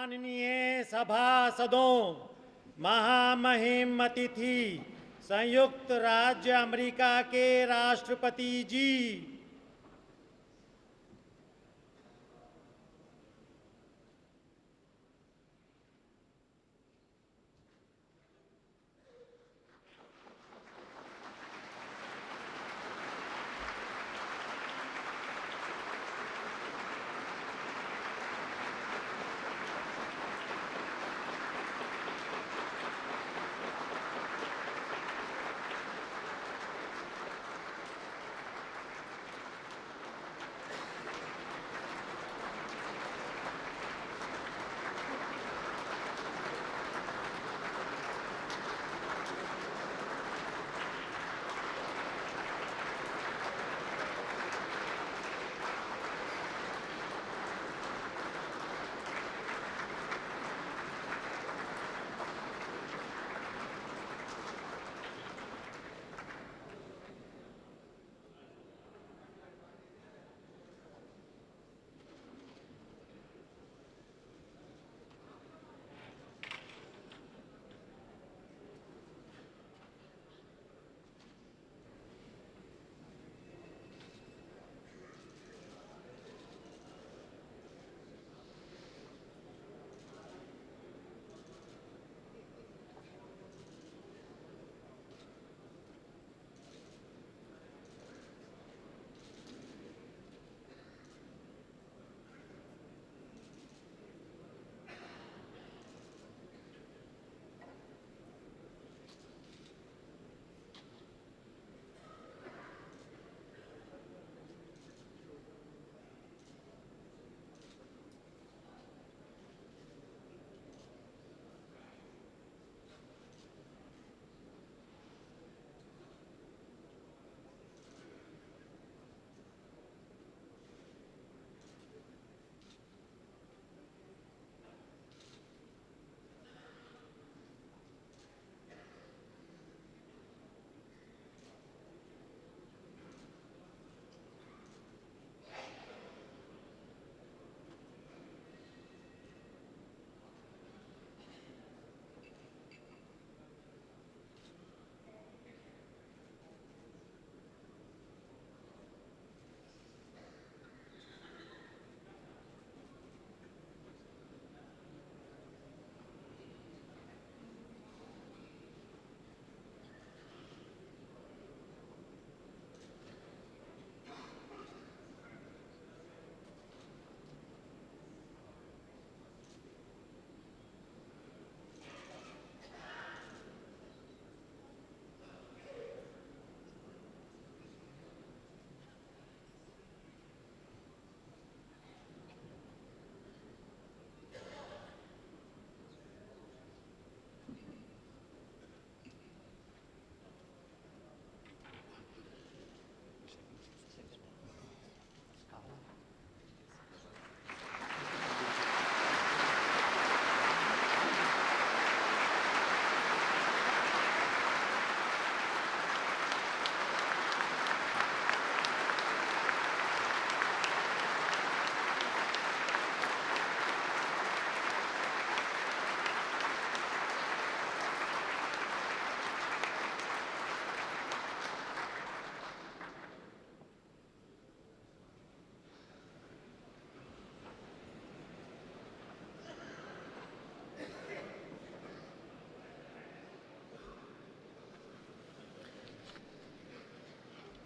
माननीय सभासदों, महामहिम अतिथि, संयुक्त राज्य अमेरिका के राष्ट्रपति जी,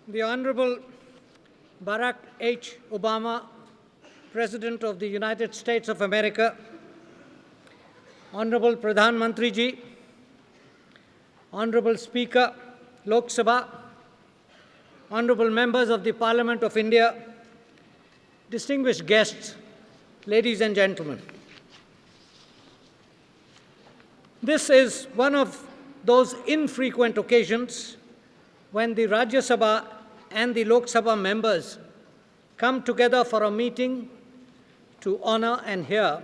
the Honorable Barack H. Obama, President of the United States of America, Honorable Pradhan Mantri Ji, Honorable Speaker, Lok Sabha, Honorable Members of the Parliament of India, distinguished guests, ladies and gentlemen. This is one of those infrequent occasions when the Rajya Sabha and the Lok Sabha members come together for a meeting to honor and hear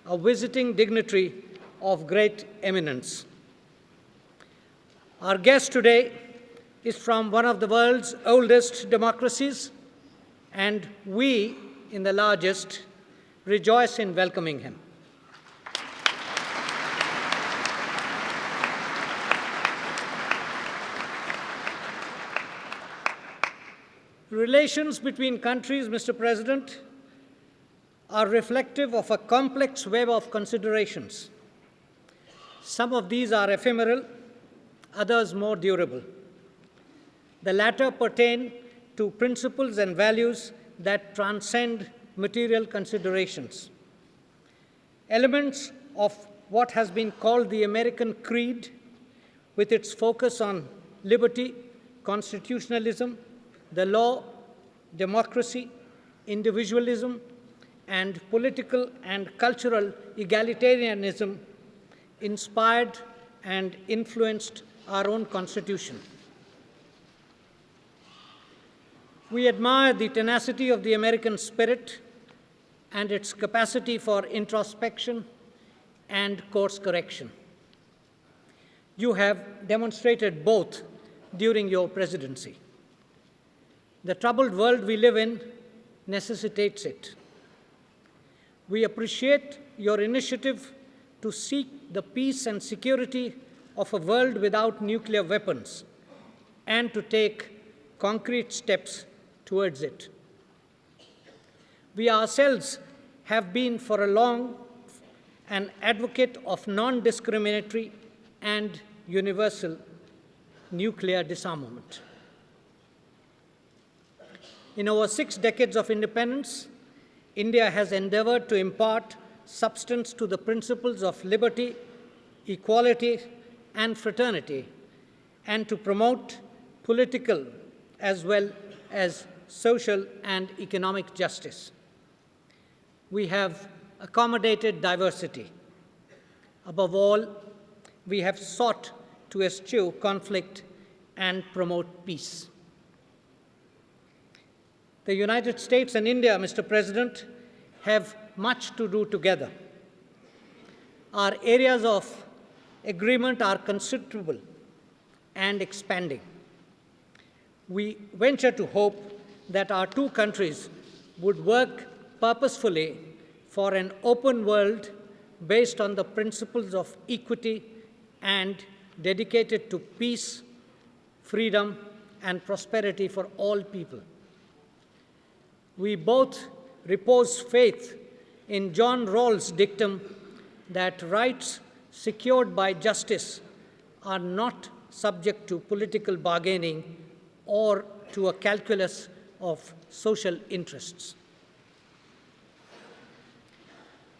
a visiting dignitary of great eminence. Our guest today is from one of the world's oldest democracies, and we, in the largest, rejoice in welcoming him. Relations between countries, Mr. President, are reflective of a complex web of considerations. Some of these are ephemeral, others more durable. The latter pertain to principles and values that transcend material considerations. Elements of what has been called the American Creed, with its focus on liberty, constitutionalism, the law, democracy, individualism, and political and cultural egalitarianism, inspired and influenced our own Constitution. We admire the tenacity of the American spirit and its capacity for introspection and course correction. You have demonstrated both during your presidency. The troubled world we live in necessitates it. We appreciate your initiative to seek the peace and security of a world without nuclear weapons and to take concrete steps towards it. We ourselves have been for a long an advocate of non-discriminatory and universal nuclear disarmament. In over 6 decades of independence, India has endeavored to impart substance to the principles of liberty, equality, and fraternity, and to promote political as well as social and economic justice. We have accommodated diversity. Above all, we have sought to eschew conflict and promote peace. The United States and India, Mr. President, have much to do together. Our areas of agreement are considerable and expanding. We venture to hope that our two countries would work purposefully for an open world based on the principles of equity and dedicated to peace, freedom, and prosperity for all people. We both repose faith in John Rawls' dictum that rights secured by justice are not subject to political bargaining or to a calculus of social interests.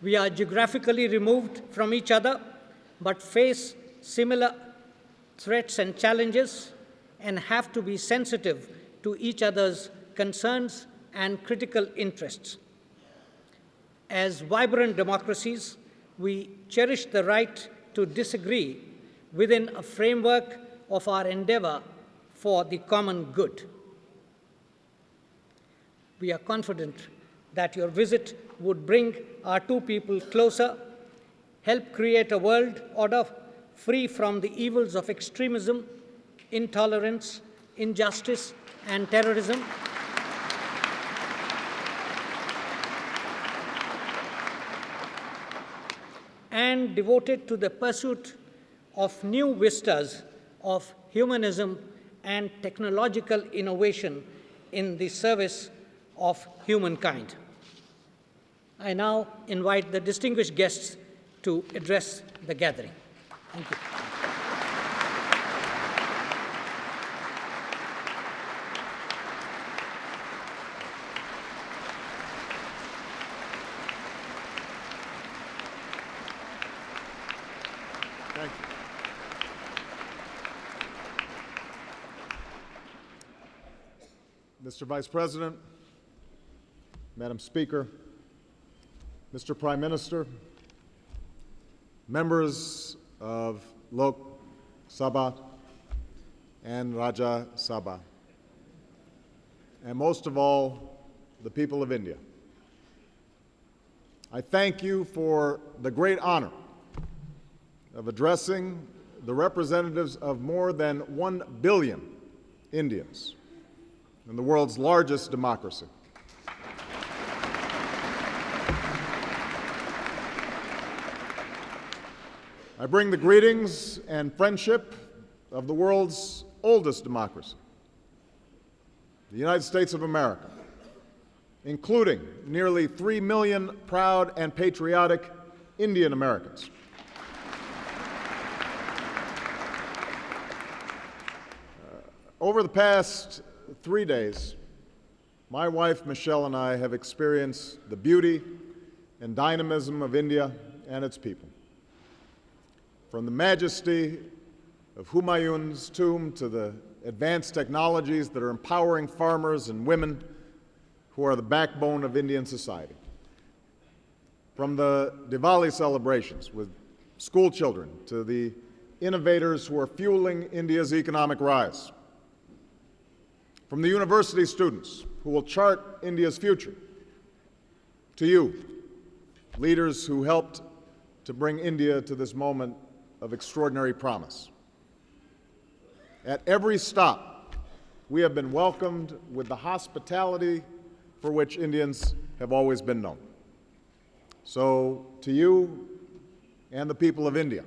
We are geographically removed from each other, but face similar threats and challenges and have to be sensitive to each other's concerns and critical interests. As vibrant democracies, we cherish the right to disagree within a framework of our endeavor for the common good. We are confident that your visit would bring our two people closer, help create a world order free from the evils of extremism, intolerance, injustice, and terrorism, and devoted to the pursuit of new vistas of humanism and technological innovation in the service of humankind. I now invite the distinguished guests to address the gathering. Thank you. Thank you. Mr. Vice President, Madam Speaker, Mr. Prime Minister, members of Lok Sabha and Rajya Sabha, and most of all, the people of India. I thank you for the great honor of addressing the representatives of more than 1 billion Indians in the world's largest democracy. I bring the greetings and friendship of the world's oldest democracy. the United States of America, including nearly 3 million proud and patriotic Indian Americans. Over the past 3 days, my wife Michelle and I have experienced the beauty and dynamism of India and its people. From the majesty of Humayun's tomb to the advanced technologies that are empowering farmers and women who are the backbone of Indian society. From the Diwali celebrations with school children to the innovators who are fueling India's economic rise. From the university students who will chart India's future, to you, leaders who helped to bring India to this moment of extraordinary promise. At every stop, we have been welcomed with the hospitality for which Indians have always been known. So, to you and the people of India,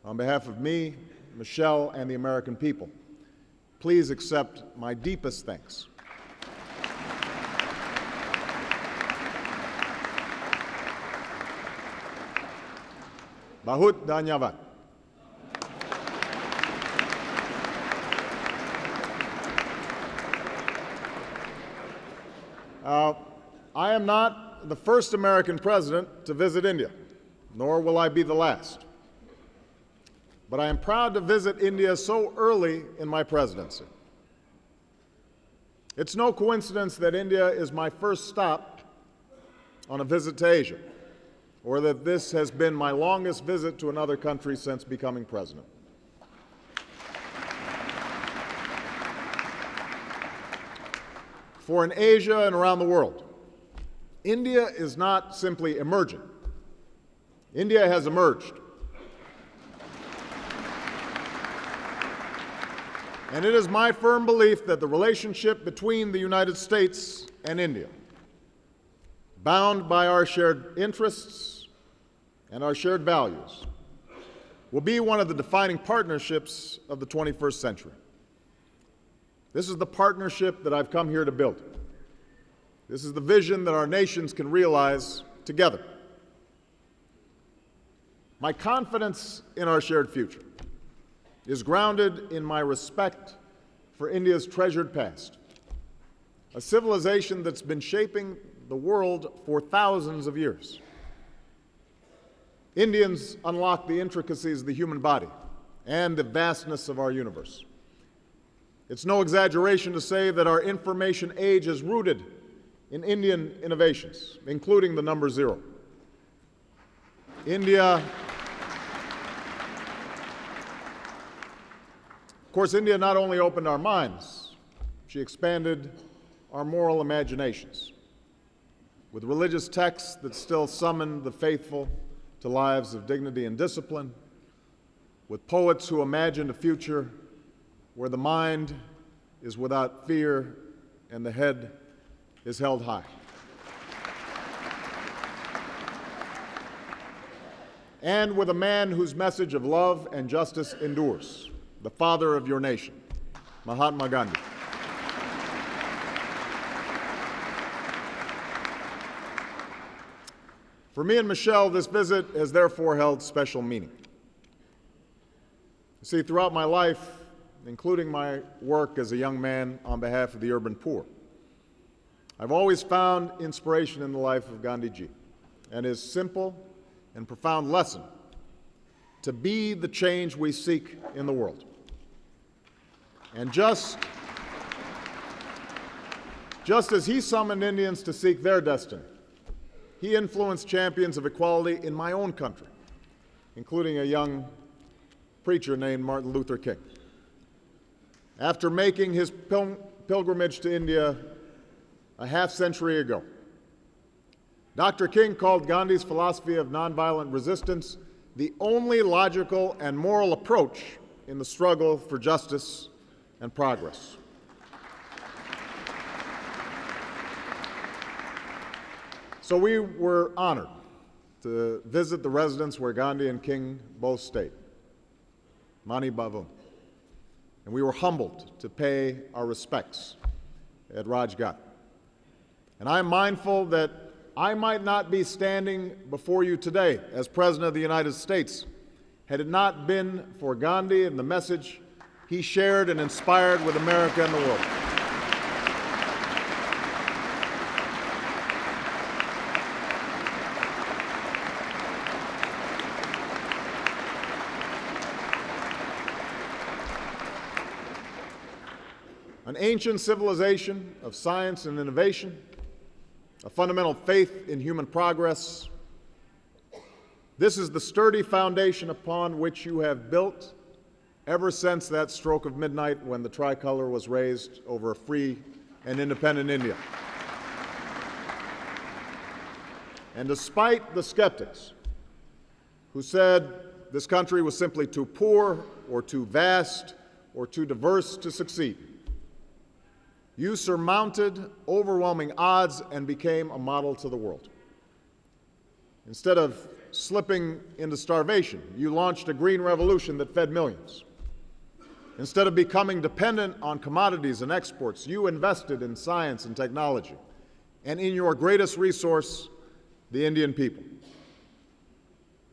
on behalf of me, Michelle, and the American people, please accept my deepest thanks. Bahut dhanyavad. I am not the first American president to visit India, nor will I be the last. But I am proud to visit India so early in my presidency. It's no coincidence that India is my first stop on a visit to Asia, or that this has been my longest visit to another country since becoming president. For in Asia and around the world, India is not simply emerging. India has emerged. And it is my firm belief that the relationship between the United States and India, bound by our shared interests and our shared values, will be one of the defining partnerships of the 21st century. This is the partnership that I've come here to build. This is the vision that our nations can realize together. My confidence in our shared future is grounded in my respect for India's treasured past, a civilization that's been shaping the world for thousands of years. Indians unlocked the intricacies of the human body and the vastness of our universe. It's no exaggeration to say that our information age is rooted in Indian innovations, including the number zero. India, of course, India not only opened our minds, she expanded our moral imaginations with religious texts that still summon the faithful to lives of dignity and discipline, with poets who imagined a future where the mind is without fear and the head is held high. And with a man whose message of love and justice endures, the father of your nation, Mahatma Gandhi. For me and Michelle, this visit has therefore held special meaning. You see, throughout my life, including my work as a young man on behalf of the urban poor, I've always found inspiration in the life of Gandhiji and his simple and profound lesson to be the change we seek in the world. And just as he summoned Indians to seek their destiny, he influenced champions of equality in my own country, including a young preacher named Martin Luther King. After making his pilgrimage to India a half-century ago, Dr. King called Gandhi's philosophy of nonviolent resistance the only logical and moral approach in the struggle for justice and progress. So we were honored to visit the residence where Gandhi and King both stayed, Mani Bhavan, and we were humbled to pay our respects at Rajghat. And I am mindful that I might not be standing before you today as President of the United States had it not been for Gandhi and the message he shared and inspired with America and the world. An ancient civilization of science and innovation, a fundamental faith in human progress. This is the sturdy foundation upon which you have built ever since that stroke of midnight when the tricolor was raised over a free and independent India. And despite the skeptics who said this country was simply too poor or too vast or too diverse to succeed, you surmounted overwhelming odds and became a model to the world. Instead of slipping into starvation, you launched a green revolution that fed millions. Instead of becoming dependent on commodities and exports, you invested in science and technology, and in your greatest resource, the Indian people.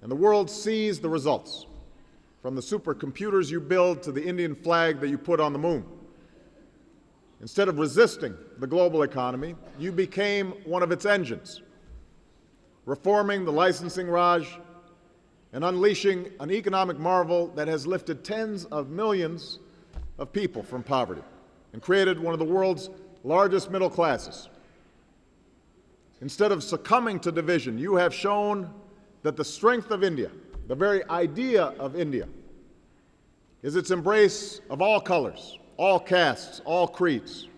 And the world sees the results, from the supercomputers you build to the Indian flag that you put on the moon. Instead of resisting the global economy, you became one of its engines, reforming the licensing Raj and unleashing an economic marvel that has lifted tens of millions of people from poverty and created one of the world's largest middle classes. Instead of succumbing to division, you have shown that the strength of India, the very idea of India, is its embrace of all colors, all castes, all creeds.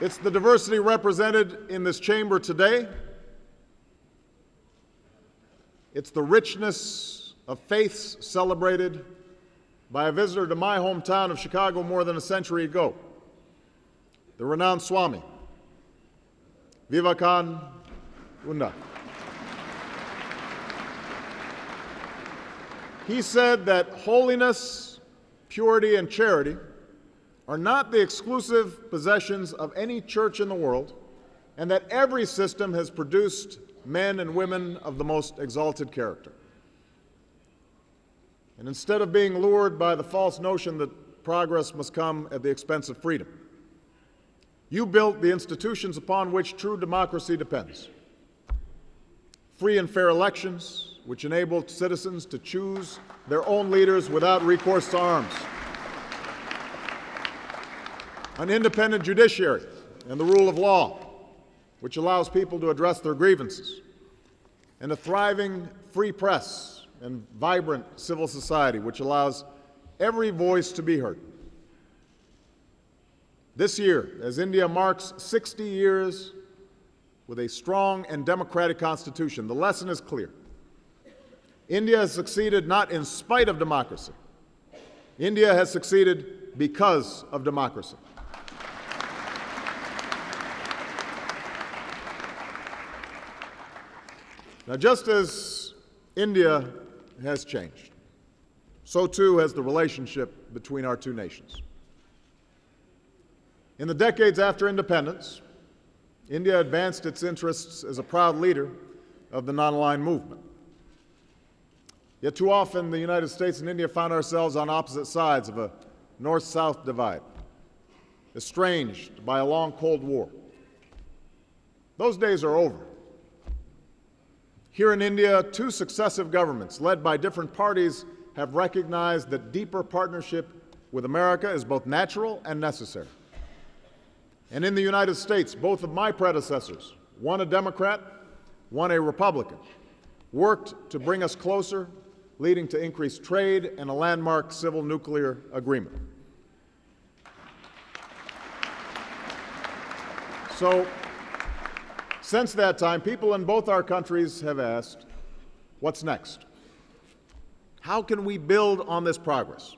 It's the diversity represented in this chamber today. It's the richness of faiths celebrated by a visitor to my hometown of Chicago more than a century ago, the renowned Swami, Vivekananda. He said that holiness, purity, and charity are not the exclusive possessions of any church in the world, and that every system has produced men and women of the most exalted character. And instead of being lured by the false notion that progress must come at the expense of freedom, you built the institutions upon which true democracy depends. Free and fair elections, which enabled citizens to choose their own leaders without recourse to arms. An independent judiciary and the rule of law, which allows people to address their grievances. And a thriving free press and vibrant civil society, which allows every voice to be heard. This year, as India marks 60 years with a strong and democratic constitution, the lesson is clear. India has succeeded not in spite of democracy. India has succeeded because of democracy. Now, just as India has changed, so too has the relationship between our two nations. In the decades after independence, India advanced its interests as a proud leader of the non-aligned movement. Yet too often, the United States and India found ourselves on opposite sides of a north-south divide, estranged by a long Cold War. Those days are over. Here in India, two successive governments, led by different parties, have recognized that deeper partnership with America is both natural and necessary. And in the United States, both of my predecessors, one a Democrat, one a Republican, worked to bring us closer, leading to increased trade and a landmark civil nuclear agreement. So, since that time, people in both our countries have asked, what's next? How can we build on this progress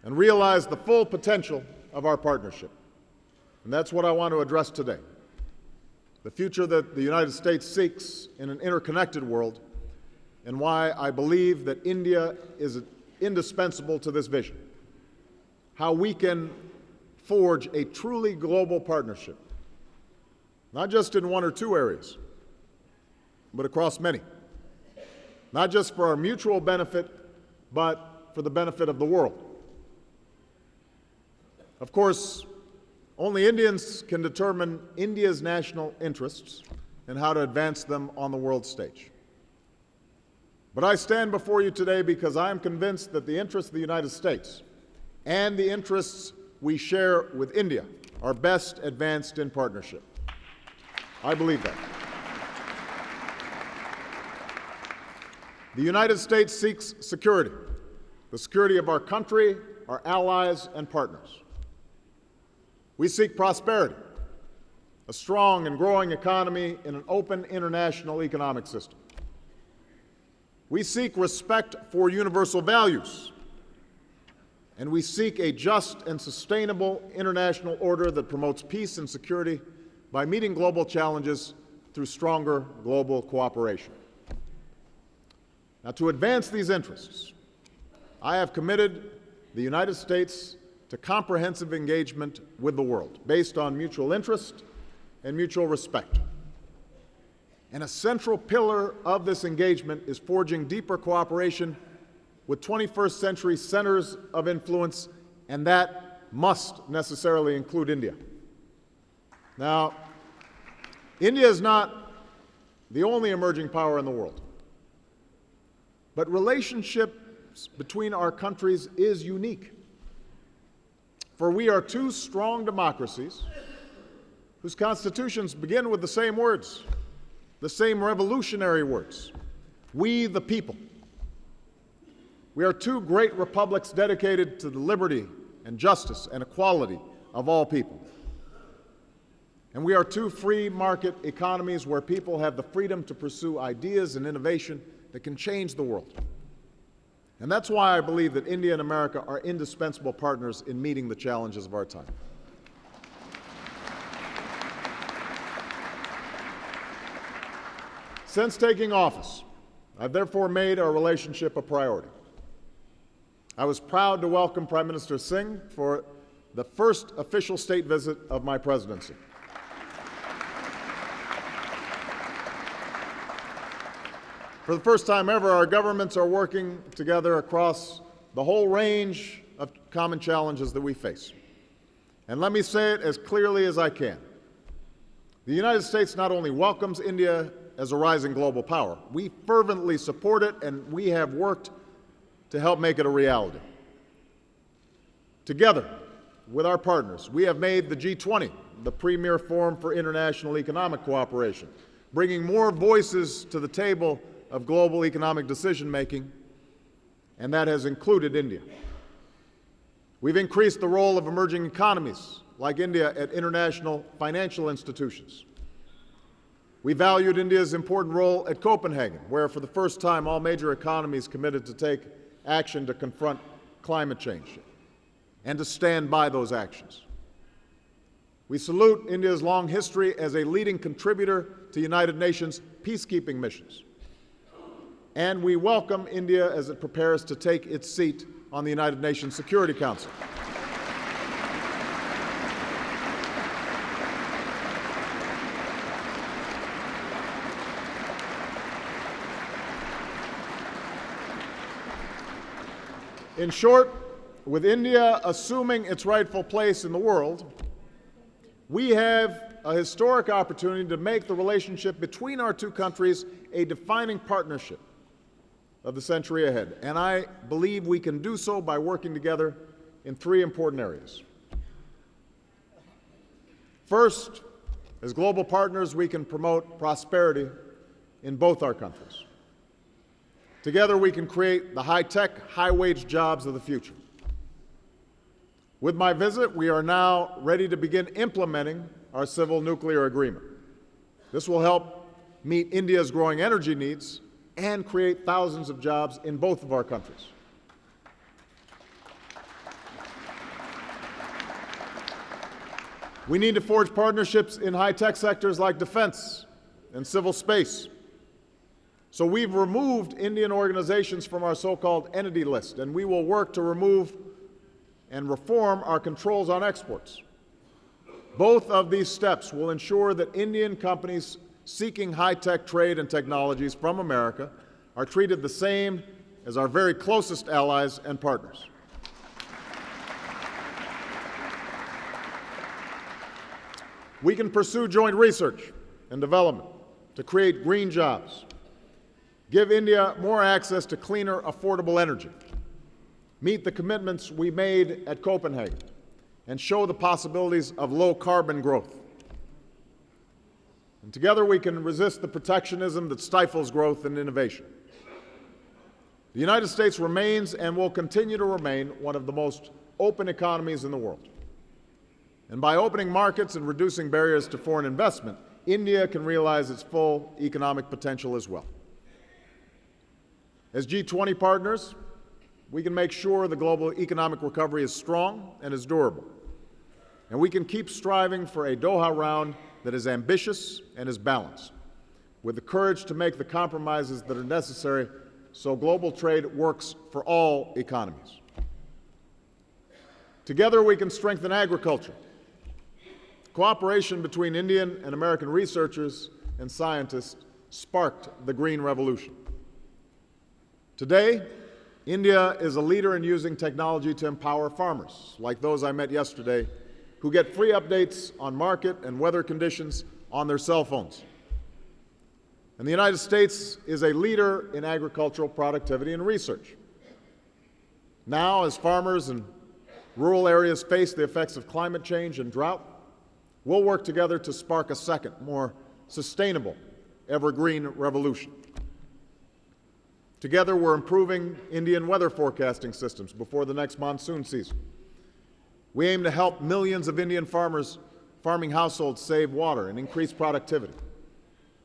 and realize the full potential of our partnership? And that's what I want to address today. The future that the United States seeks in an interconnected world, and why I believe that India is indispensable to this vision, how we can forge a truly global partnership, not just in one or two areas, but across many, not just for our mutual benefit, but for the benefit of the world. Of course, only Indians can determine India's national interests and how to advance them on the world stage. But I stand before you today because I am convinced that the interests of the United States and the interests we share with India are best advanced in partnership. I believe that. The United States seeks security, the security of our country, our allies, and partners. We seek prosperity, a strong and growing economy in an open international economic system. We seek respect for universal values, and we seek a just and sustainable international order that promotes peace and security by meeting global challenges through stronger global cooperation. Now, to advance these interests, I have committed the United States to comprehensive engagement with the world based on mutual interest and mutual respect. And a central pillar of this engagement is forging deeper cooperation with 21st century centers of influence, and that must necessarily include India. Now, India is not the only emerging power in the world, but relationships between our countries is unique. For we are two strong democracies whose constitutions begin with the same words, the same revolutionary words: we the people. We are two great republics dedicated to the liberty and justice and equality of all people. And we are two free market economies where people have the freedom to pursue ideas and innovation that can change the world. And that's why I believe that India and America are indispensable partners in meeting the challenges of our time. Since taking office, I've therefore made our relationship a priority. I was proud to welcome Prime Minister Singh for the first official state visit of my presidency. For the first time ever, our governments are working together across the whole range of common challenges that we face. And let me say it as clearly as I can. The United States not only welcomes India as a rising global power, we fervently support it, and we have worked to help make it a reality. Together with our partners, we have made the G20 the premier forum for international economic cooperation, bringing more voices to the table of global economic decision-making, and that has included India. We've increased the role of emerging economies like India at international financial institutions. We valued India's important role at Copenhagen, where for the first time all major economies committed to take action to confront climate change and to stand by those actions. We salute India's long history as a leading contributor to United Nations peacekeeping missions. And we welcome India as it prepares to take its seat on the United Nations Security Council. In short, with India assuming its rightful place in the world, we have a historic opportunity to make the relationship between our two countries a defining partnership of the century ahead. And I believe we can do so by working together in three important areas. First, as global partners, we can promote prosperity in both our countries. Together, we can create the high-tech, high-wage jobs of the future. With my visit, we are now ready to begin implementing our civil nuclear agreement. This will help meet India's growing energy needs and create thousands of jobs in both of our countries. We need to forge partnerships in high-tech sectors like defense and civil space, So we've removed Indian organizations from our so-called entity list, and we will work to remove and reform our controls on exports. Both of these steps will ensure that Indian companies seeking high-tech trade and technologies from America are treated the same as our very closest allies and partners. We can pursue joint research and development to create green jobs, give India more access to cleaner, affordable energy, meet the commitments we made at Copenhagen, and show the possibilities of low-carbon growth. And together we can resist the protectionism that stifles growth and innovation. The United States remains and will continue to remain one of the most open economies in the world. And by opening markets and reducing barriers to foreign investment, India can realize its full economic potential as well. As G20 partners, we can make sure the global economic recovery is strong and is durable. And we can keep striving for a Doha round that is ambitious and is balanced, with the courage to make the compromises that are necessary so global trade works for all economies. Together we can strengthen agriculture. Cooperation between Indian and American researchers and scientists sparked the Green Revolution. Today, India is a leader in using technology to empower farmers, like those I met yesterday, who get free updates on market and weather conditions on their cell phones. And the United States is a leader in agricultural productivity and research. Now, as farmers in rural areas face the effects of climate change and drought, we'll work together to spark a second, more sustainable, evergreen revolution. Together, we're improving Indian weather forecasting systems before the next monsoon season. We aim to help millions of Indian farming households save water and increase productivity,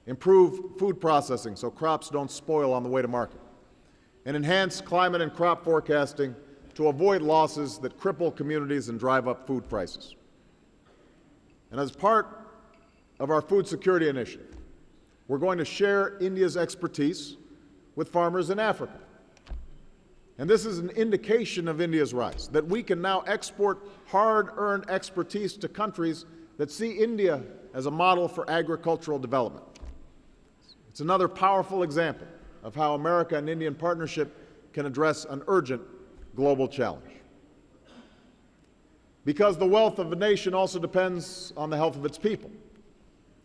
improve food processing so crops don't spoil on the way to market, and enhance climate and crop forecasting to avoid losses that cripple communities and drive up food prices. And as part of our food security initiative, we're going to share India's expertise with farmers in Africa. And this is an indication of India's rise, that we can now export hard-earned expertise to countries that see India as a model for agricultural development. It's another powerful example of how America and Indian partnership can address an urgent global challenge. Because the wealth of a nation also depends on the health of its people.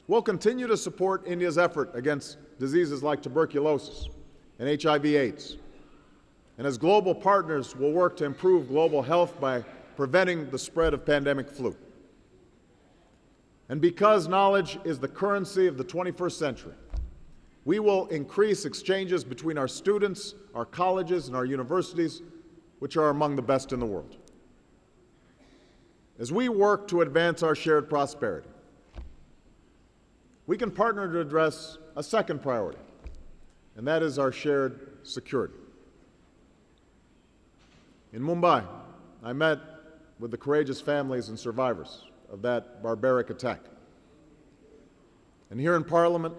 We'll continue to support India's effort against diseases like tuberculosis and HIV/AIDS. And as global partners, we'll work to improve global health by preventing the spread of pandemic flu. And because knowledge is the currency of the 21st century, we will increase exchanges between our students, our colleges, and our universities, which are among the best in the world. As we work to advance our shared prosperity, we can partner to address a second priority, and that is our shared security. In Mumbai, I met with the courageous families and survivors of that barbaric attack. And here in Parliament,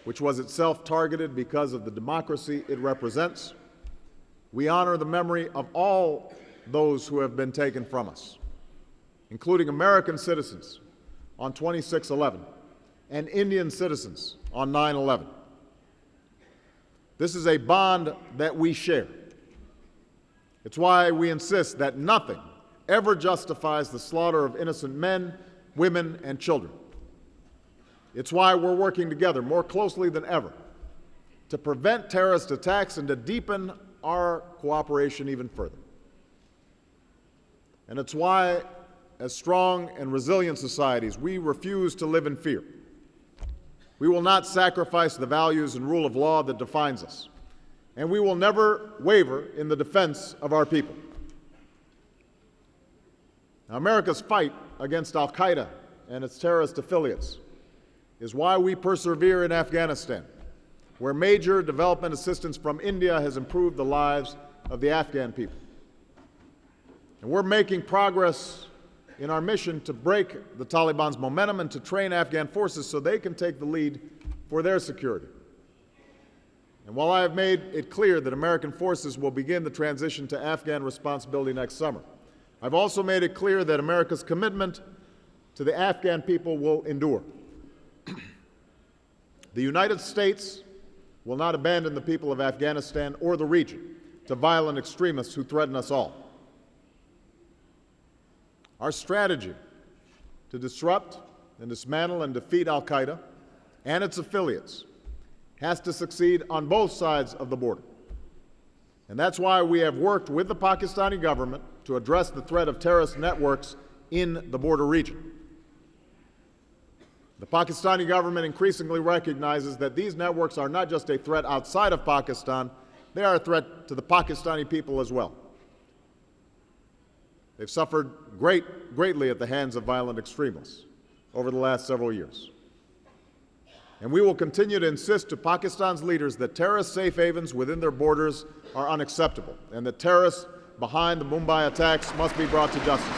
which was itself targeted because of the democracy it represents, we honor the memory of all those who have been taken from us, including American citizens on 26/11 and Indian citizens on 9/11. This is a bond that we share. It's why we insist that nothing ever justifies the slaughter of innocent men, women, and children. It's why we're working together more closely than ever to prevent terrorist attacks and to deepen our cooperation even further. And it's why, as strong and resilient societies, we refuse to live in fear. We will not sacrifice the values and rule of law that defines us, and we will never waver in the defense of our people. Now, America's fight against al-Qaeda and its terrorist affiliates is why we persevere in Afghanistan, where major development assistance from India has improved the lives of the Afghan people. And we're making progress in our mission to break the Taliban's momentum and to train Afghan forces so they can take the lead for their security. And while I have made it clear that American forces will begin the transition to Afghan responsibility next summer, I've also made it clear that America's commitment to the Afghan people will endure. The United States will not abandon the people of Afghanistan or the region to violent extremists who threaten us all. Our strategy to disrupt and dismantle and defeat al-Qaeda and its affiliates has to succeed on both sides of the border. And that's why we have worked with the Pakistani government to address the threat of terrorist networks in the border region. The Pakistani government increasingly recognizes that these networks are not just a threat outside of Pakistan, they are a threat to the Pakistani people as well. They've suffered greatly at the hands of violent extremists over the last several years. And we will continue to insist to Pakistan's leaders that terrorist safe havens within their borders are unacceptable, and that terrorists behind the Mumbai attacks must be brought to justice.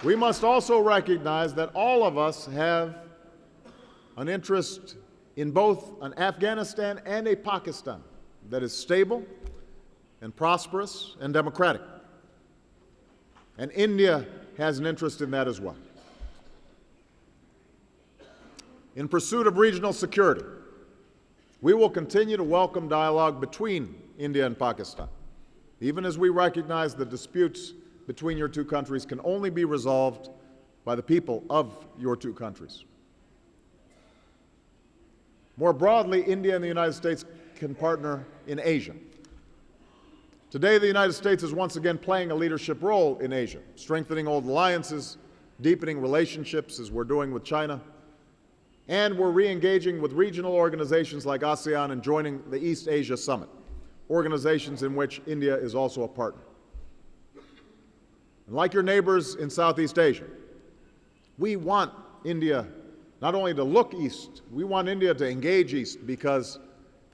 We must also recognize that all of us have an interest in both an Afghanistan and a Pakistan that is stable and prosperous and democratic. And India has an interest in that as well. In pursuit of regional security, we will continue to welcome dialogue between India and Pakistan, even as we recognize that disputes between your two countries can only be resolved by the people of your two countries. More broadly, India and the United States can partner in Asia. Today, the United States is once again playing a leadership role in Asia, strengthening old alliances, deepening relationships, as we're doing with China, and we're re-engaging with regional organizations like ASEAN and joining the East Asia Summit, organizations in which India is also a partner. And like your neighbors in Southeast Asia, we want India not only to look east, we want India to engage east because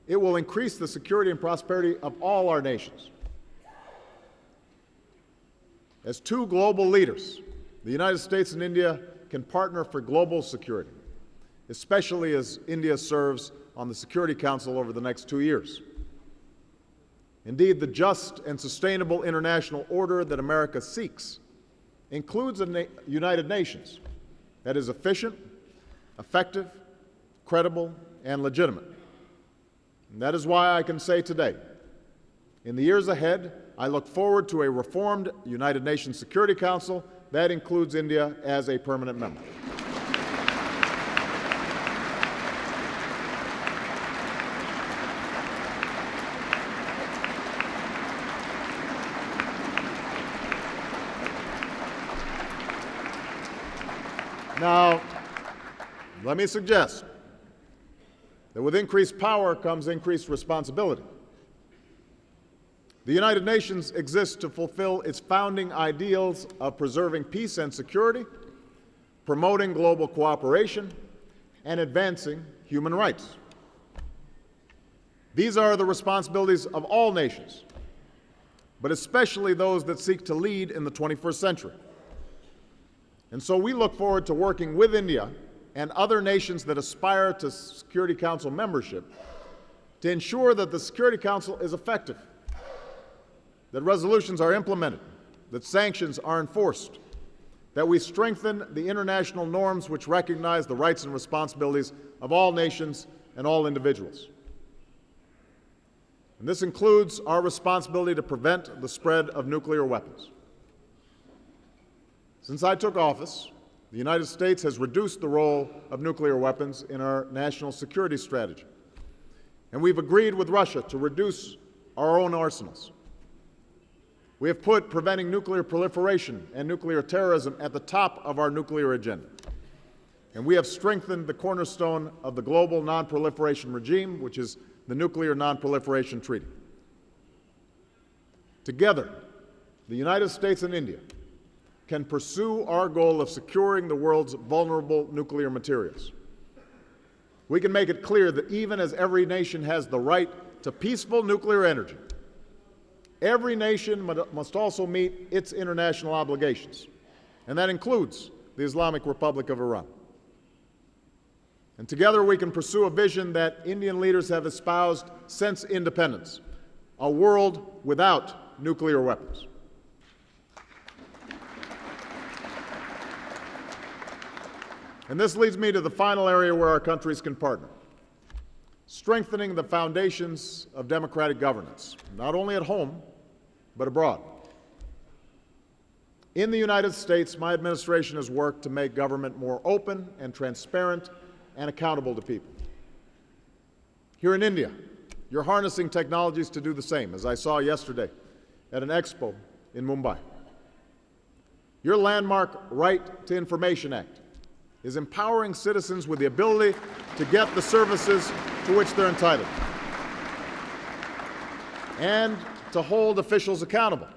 it will increase the security and prosperity of all our nations. As two global leaders, the United States and India can partner for global security, especially as India serves on the Security Council over the next 2 years. Indeed, the just and sustainable international order that America seeks includes a United Nations that is efficient, effective, credible, and legitimate. And that is why I can say today, in the years ahead, I look forward to a reformed United Nations Security Council that includes India as a permanent member. Now, let me suggest that with increased power comes increased responsibility. The United Nations exists to fulfill its founding ideals of preserving peace and security, promoting global cooperation, and advancing human rights. These are the responsibilities of all nations, but especially those that seek to lead in the 21st century. And so we look forward to working with India and other nations that aspire to Security Council membership to ensure that the Security Council is effective, that resolutions are implemented, that sanctions are enforced, that we strengthen the international norms which recognize the rights and responsibilities of all nations and all individuals. And this includes our responsibility to prevent the spread of nuclear weapons. Since I took office, the United States has reduced the role of nuclear weapons in our national security strategy. And we've agreed with Russia to reduce our own arsenals. We have put preventing nuclear proliferation and nuclear terrorism at the top of our nuclear agenda. And we have strengthened the cornerstone of the global non-proliferation regime, which is the Nuclear Non-Proliferation Treaty. Together, the United States and India can pursue our goal of securing the world's vulnerable nuclear materials. We can make it clear that even as every nation has the right to peaceful nuclear energy, every nation must also meet its international obligations, and that includes the Islamic Republic of Iran. And together we can pursue a vision that Indian leaders have espoused since independence, a world without nuclear weapons. And this leads me to the final area where our countries can partner: strengthening the foundations of democratic governance, not only at home, but abroad. In the United States, my administration has worked to make government more open and transparent and accountable to people. Here in India, you're harnessing technologies to do the same, as I saw yesterday at an expo in Mumbai. Your landmark Right to Information Act is empowering citizens with the ability to get the services to which they're entitled and to hold officials accountable.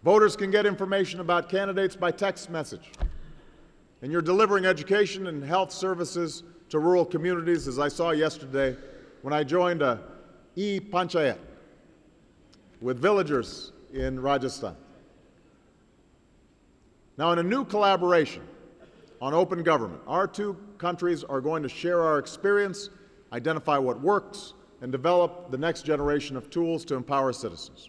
Voters can get information about candidates by text message. And you're delivering education and health services to rural communities, as I saw yesterday when I joined a e-panchayat with villagers in Rajasthan. Now, in a new collaboration on open government, our two countries are going to share our experience, identify what works, and develop the next generation of tools to empower citizens.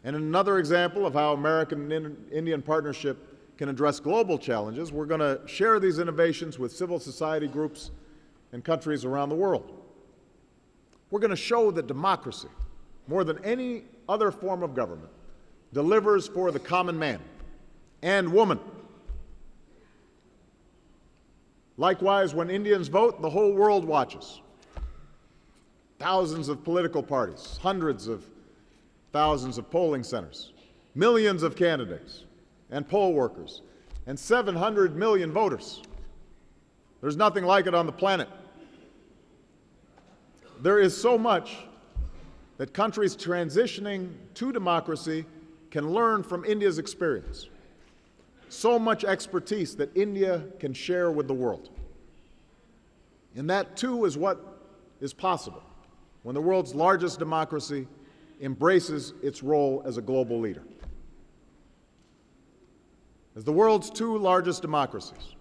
And another example of how American and Indian partnership can address global challenges, we're going to share these innovations with civil society groups and countries around the world. We're going to show that democracy, more than any other form of government, delivers for the common man and woman. Likewise, when Indians vote, the whole world watches. Thousands of political parties, hundreds of thousands of polling centers, millions of candidates and poll workers, and 700 million voters. There's nothing like it on the planet. There is so much that countries transitioning to democracy can learn from India's experience. So much expertise that India can share with the world. And that, too, is what is possible when the world's largest democracy embraces its role as a global leader. As the world's two largest democracies,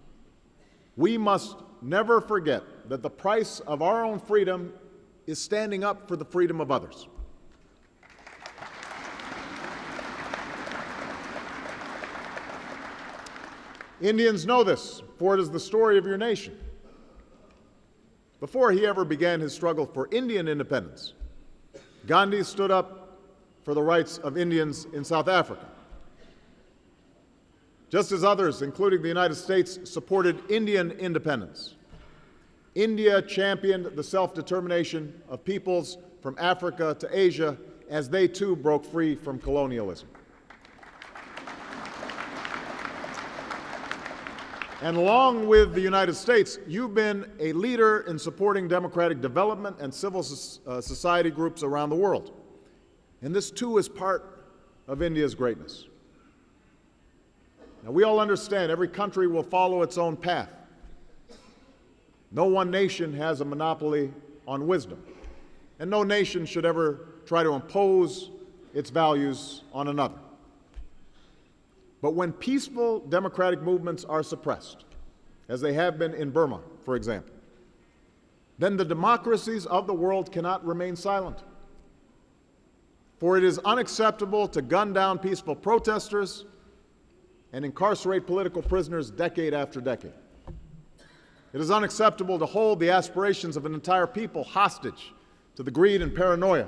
we must never forget that the price of our own freedom is standing up for the freedom of others. Indians know this, for it is the story of your nation. Before he ever began his struggle for Indian independence, Gandhi stood up for the rights of Indians in South Africa. Just as others, including the United States, supported Indian independence, India championed the self-determination of peoples from Africa to Asia as they too broke free from colonialism. And along with the United States, you've been a leader in supporting democratic development and civil society groups around the world. And this too is part of India's greatness. Now, we all understand every country will follow its own path. No one nation has a monopoly on wisdom, and no nation should ever try to impose its values on another. But when peaceful democratic movements are suppressed, as they have been in Burma, for example, then the democracies of the world cannot remain silent. For it is unacceptable to gun down peaceful protesters and incarcerate political prisoners decade after decade. It is unacceptable to hold the aspirations of an entire people hostage to the greed and paranoia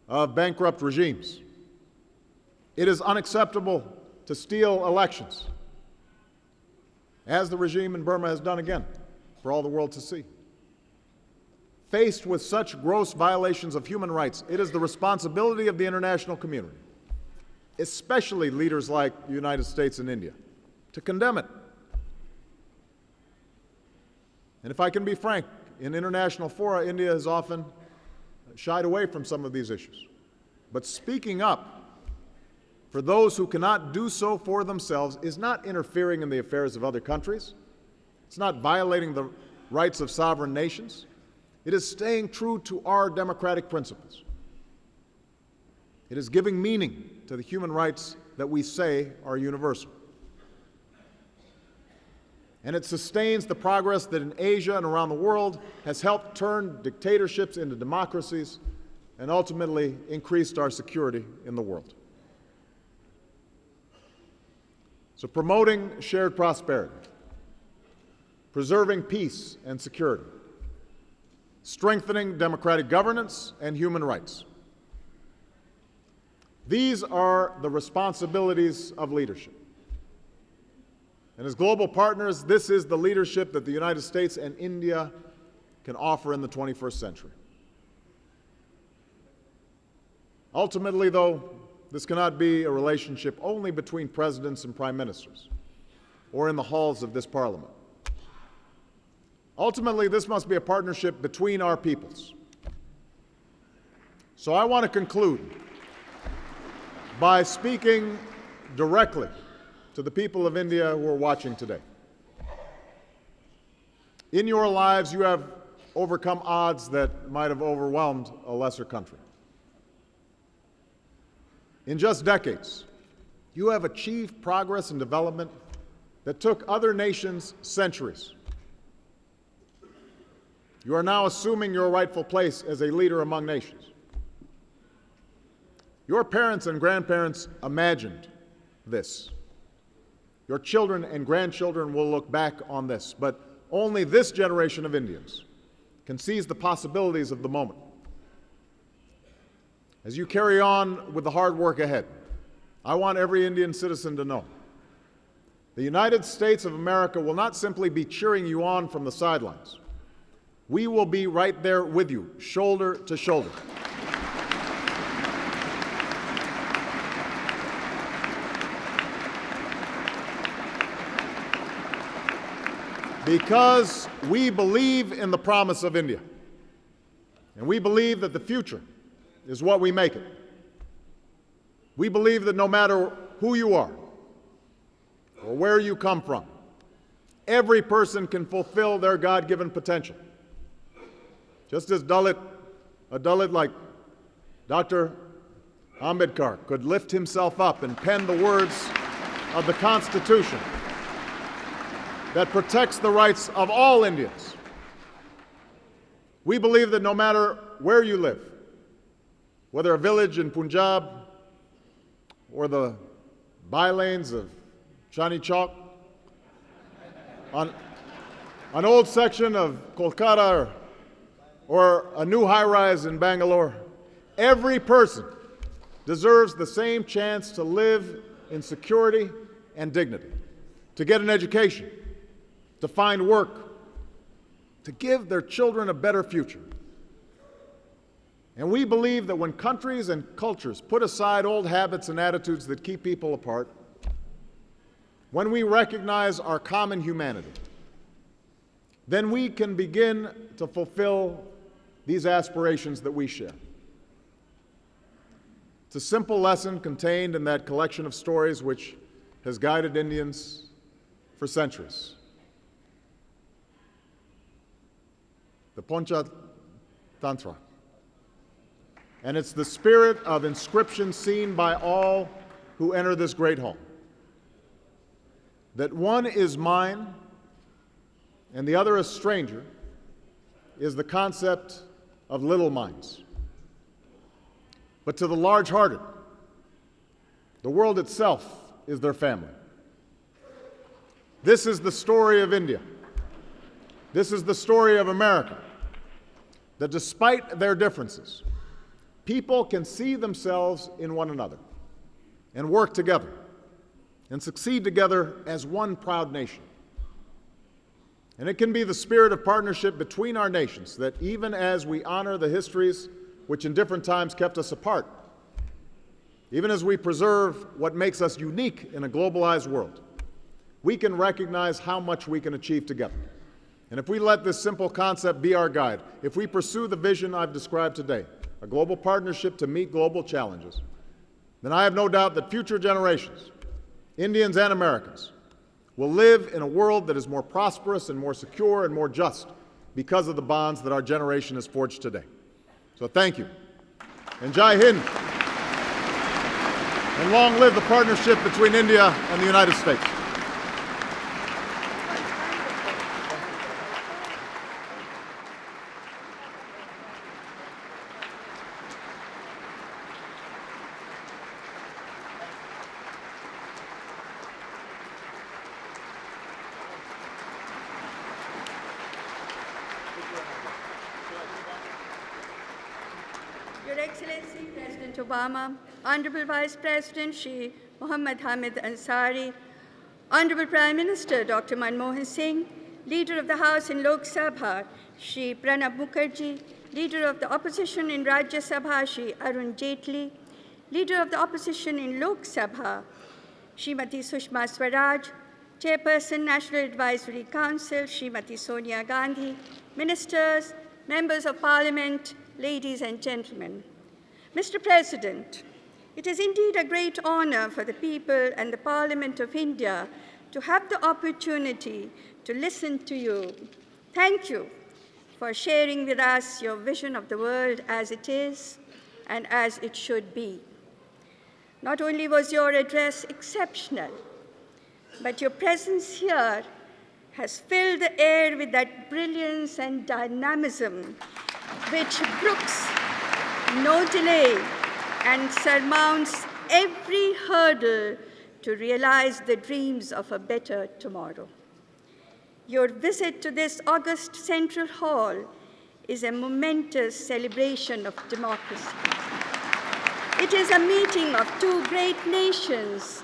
of bankrupt regimes. It is unacceptable to steal elections, as the regime in Burma has done again, for all the world to see. Faced with such gross violations of human rights, it is the responsibility of the international community, especially leaders like the United States and India, to condemn it. And if I can be frank, in international fora, India has often shied away from some of these issues. But speaking up for those who cannot do so for themselves is not interfering in the affairs of other countries. It's not violating the rights of sovereign nations. It is staying true to our democratic principles. It is giving meaning to the human rights that we say are universal. And it sustains the progress that in Asia and around the world has helped turn dictatorships into democracies and ultimately increased our security in the world. So promoting shared prosperity, preserving peace and security, strengthening democratic governance and human rights. These are the responsibilities of leadership. And as global partners, this is the leadership that the United States and India can offer in the 21st century. Ultimately, though, this cannot be a relationship only between presidents and prime ministers or in the halls of this parliament. Ultimately, this must be a partnership between our peoples. So I want to conclude by speaking directly to the people of India who are watching today. In your lives, you have overcome odds that might have overwhelmed a lesser country. In just decades, you have achieved progress and development that took other nations centuries. You are now assuming your rightful place as a leader among nations. Your parents and grandparents imagined this. Your children and grandchildren will look back on this, but only this generation of Indians can seize the possibilities of the moment. As you carry on with the hard work ahead, I want every Indian citizen to know the United States of America will not simply be cheering you on from the sidelines. We will be right there with you, shoulder to shoulder. Because we believe in the promise of India, and we believe that the future is what we make it. We believe that no matter who you are or where you come from, every person can fulfill their God-given potential. Just as a Dalit like Dr. Ambedkar could lift himself up and pen the words of the Constitution that protects the rights of all Indians. We believe that no matter where you live, whether a village in Punjab or the bylanes of Chandni Chowk, on an old section of Kolkata or a new high-rise in Bangalore, every person deserves the same chance to live in security and dignity, to get an education, to find work, to give their children a better future. And we believe that when countries and cultures put aside old habits and attitudes that keep people apart, when we recognize our common humanity, then we can begin to fulfill these aspirations that we share. It's a simple lesson contained in that collection of stories which has guided Indians for centuries. The Poncha Tantra. And it's the spirit of inscription seen by all who enter this great hall. That one is mine and the other a stranger is the concept of little minds. But to the large-hearted, the world itself is their family. This is the story of India. This is the story of America, that despite their differences, people can see themselves in one another and work together and succeed together as one proud nation. And it can be the spirit of partnership between our nations that even as we honor the histories which in different times kept us apart, even as we preserve what makes us unique in a globalized world, we can recognize how much we can achieve together. And if we let this simple concept be our guide, if we pursue the vision I've described today, a global partnership to meet global challenges, then I have no doubt that future generations, Indians and Americans, will live in a world that is more prosperous and more secure and more just because of the bonds that our generation has forged today. So thank you. And Jai Hind. And long live the partnership between India and the United States. Your Excellency, President Obama, Honorable Vice President Shri Mohammad Hamid Ansari, Honorable Prime Minister Dr. Manmohan Singh, Leader of the House in Lok Sabha Shri Pranab Mukherjee, Leader of the Opposition in Rajya Sabha Shri Arun Jaitley, Leader of the Opposition in Lok Sabha Srimati Sushma Swaraj, Chairperson National Advisory Council Srimati Sonia Gandhi, Ministers, Members of Parliament, ladies and gentlemen. Mr. President, it is indeed a great honor for the people and the Parliament of India to have the opportunity to listen to you. Thank you for sharing with us your vision of the world as it is and as it should be. Not only was your address exceptional, but your presence here has filled the air with that brilliance and dynamism which brooks no delay and surmounts every hurdle to realize the dreams of a better tomorrow. Your visit to this august Central Hall is a momentous celebration of democracy. It is a meeting of two great nations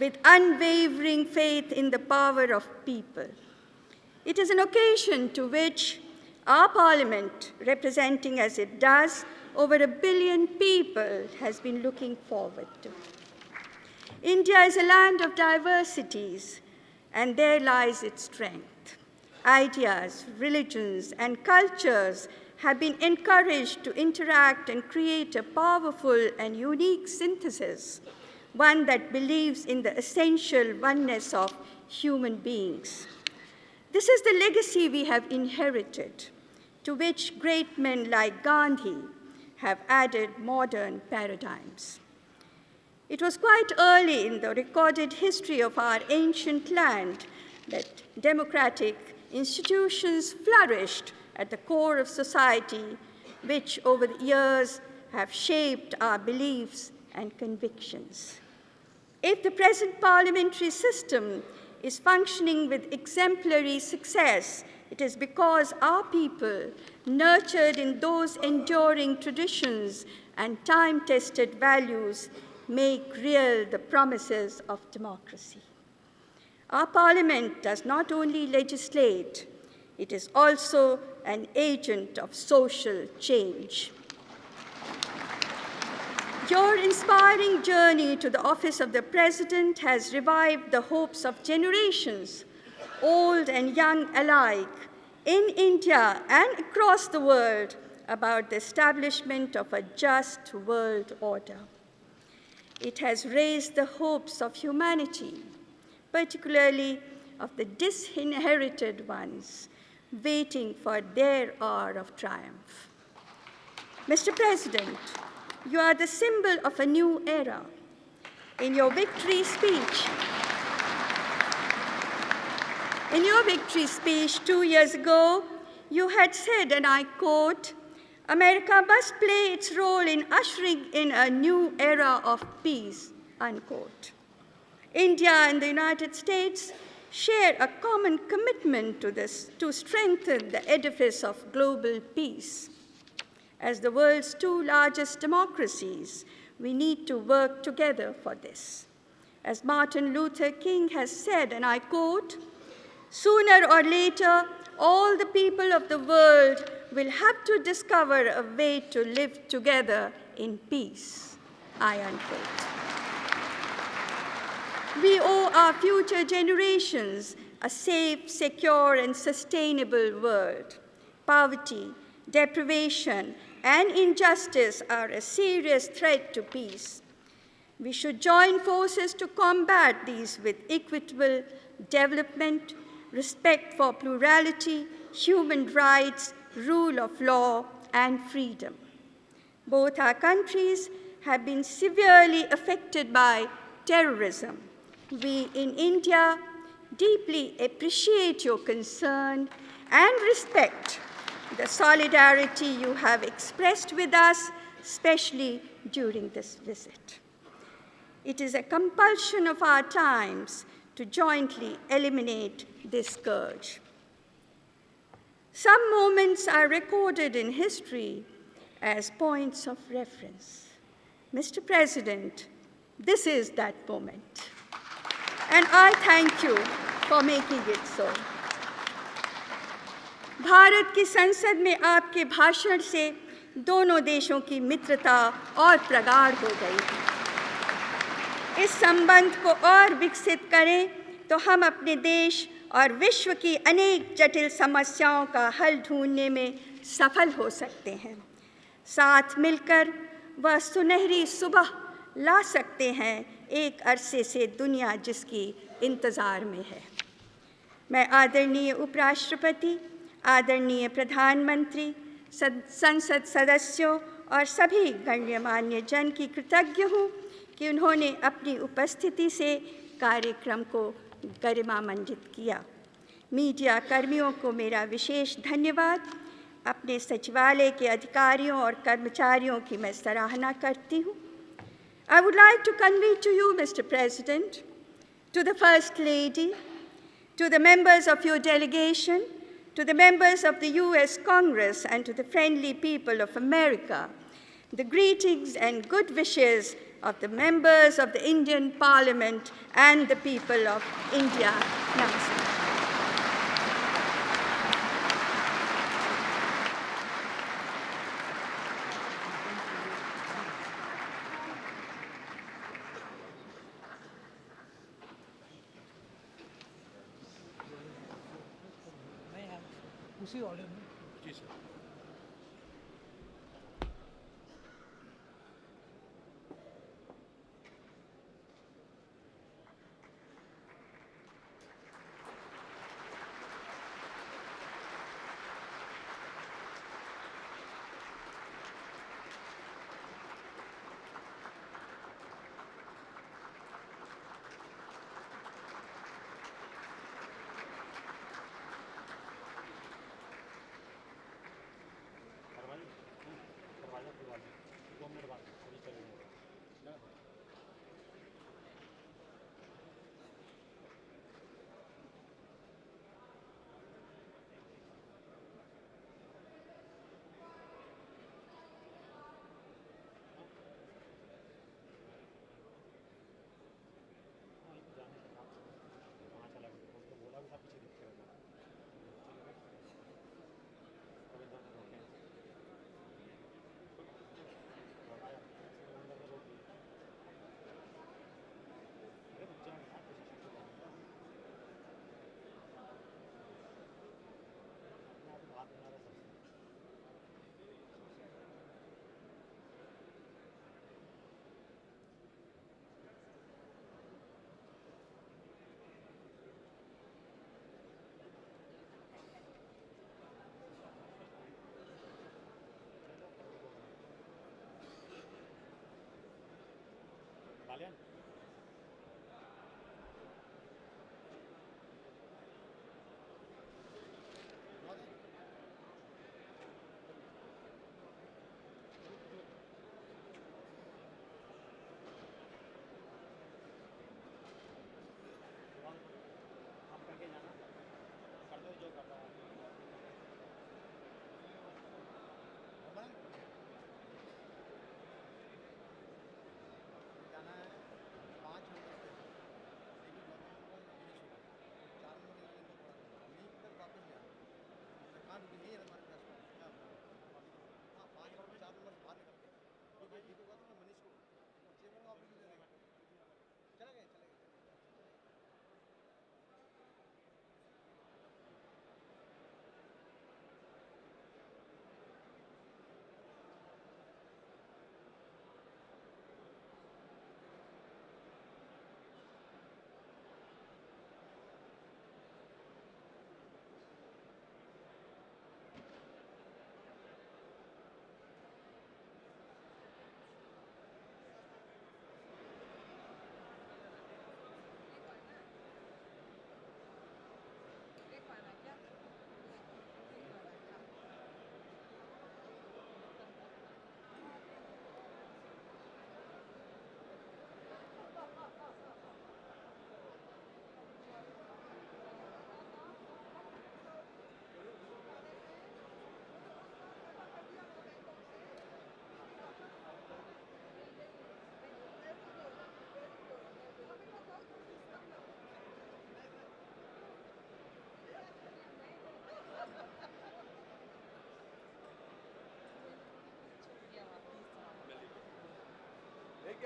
with unwavering faith in the power of people. It is an occasion to which our Parliament, representing as it does over 1 billion people, has been looking forward to. India is a land of diversities, and there lies its strength. Ideas, religions, and cultures have been encouraged to interact and create a powerful and unique synthesis, one that believes in the essential oneness of human beings. This is the legacy we have inherited, to which great men like Gandhi have added modern paradigms. It was quite early in the recorded history of our ancient land that democratic institutions flourished at the core of society, which over the years have shaped our beliefs and convictions. If the present parliamentary system is functioning with exemplary success, it is because our people, nurtured in those enduring traditions and time-tested values, make real the promises of democracy. Our Parliament does not only legislate, it is also an agent of social change. Your inspiring journey to the office of the President has revived the hopes of generations, old and young alike, in India and across the world, about the establishment of a just world order. It has raised the hopes of humanity, particularly of the disinherited ones, waiting for their hour of triumph. Mr. President, you are the symbol of a new era. In your victory speech 2 years ago, you had said, and I quote, "America must play its role in ushering in a new era of peace," unquote. India and the United States share a common commitment to this, to strengthen the edifice of global peace. As the world's two largest democracies, we need to work together for this. As Martin Luther King has said, and I quote, "Sooner or later, all the people of the world will have to discover a way to live together in peace," I unquote. We owe our future generations a safe, secure, and sustainable world. Poverty, deprivation, and injustice are a serious threat to peace. We should join forces to combat these with equitable development, respect for plurality, human rights, rule of law, and freedom. Both our countries have been severely affected by terrorism. We in India deeply appreciate your concern and respect the solidarity you have expressed with us, especially during this visit. It is a compulsion of our times to jointly eliminate this scourge. Some moments are recorded in history as points of reference. Mr. President, this is that moment, and I thank you for making it so. Bharat की संसद में आपके भाषण से दोनों देशों की मित्रता और प्रगाढ़ हो गई है। इस संबंध को और विकसित करें तो हम अपने देश और विश्व की अनेक जटिल समस्याओं का हल ढूंढने में सफल हो सकते हैं। साथ मिलकर वह सुनहरी सुबह ला सकते हैं एक अरसे से दुनिया जिसकी इंतज़ार में है। मैं आदरणीय उपराष्ट्रपति, आदरणीय प्रधानमंत्री, संसद सदस्यों और सभी गण्यमान्य जन की कृतज्ञ हूँ कि उन्होंने अपनी उपस्थिति से कार्यक्रम को गरिमामंडित किया। मीडिया कर्मियों को मेरा विशेष धन्यवाद। अपने सचिवालय के अधिकारियों और कर्मचारियों की मैं सराहना करती हूँ। I would like to convey to you, Mr. President, to the First Lady, to the members of your delegation, to the members of the U.S. Congress, and to the friendly people of America, the greetings and good wishes of the members of the Indian Parliament and the people of India. Namaste. उसी order में जी sir.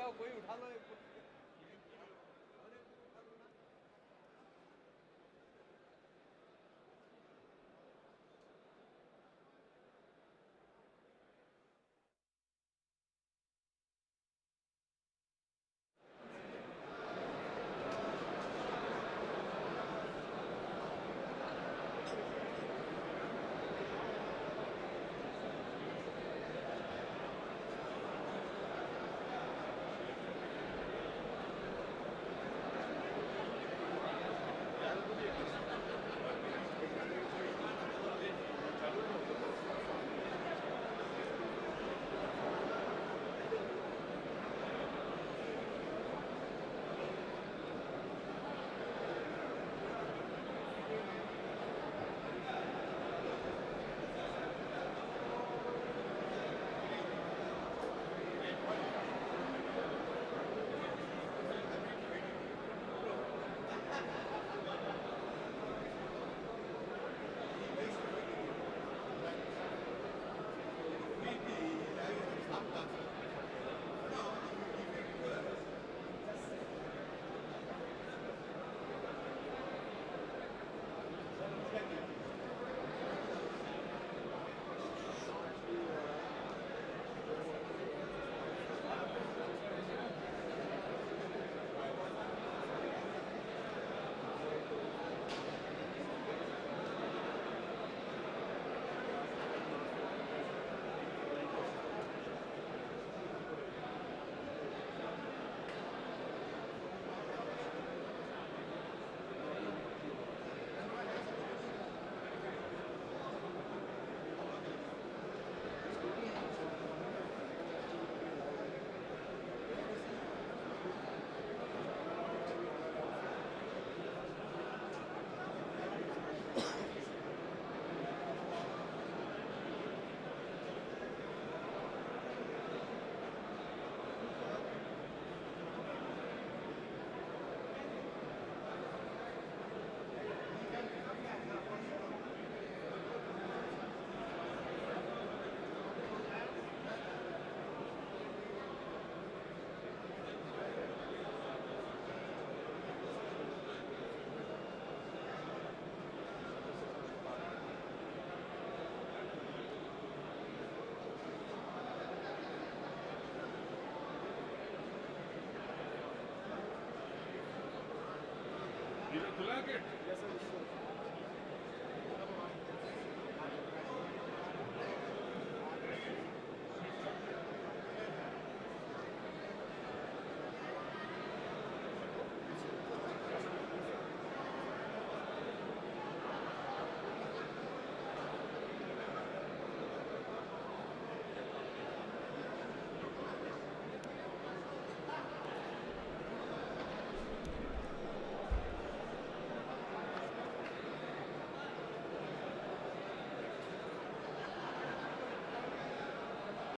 जाओ, कोई उठा लो एक। खुला gate?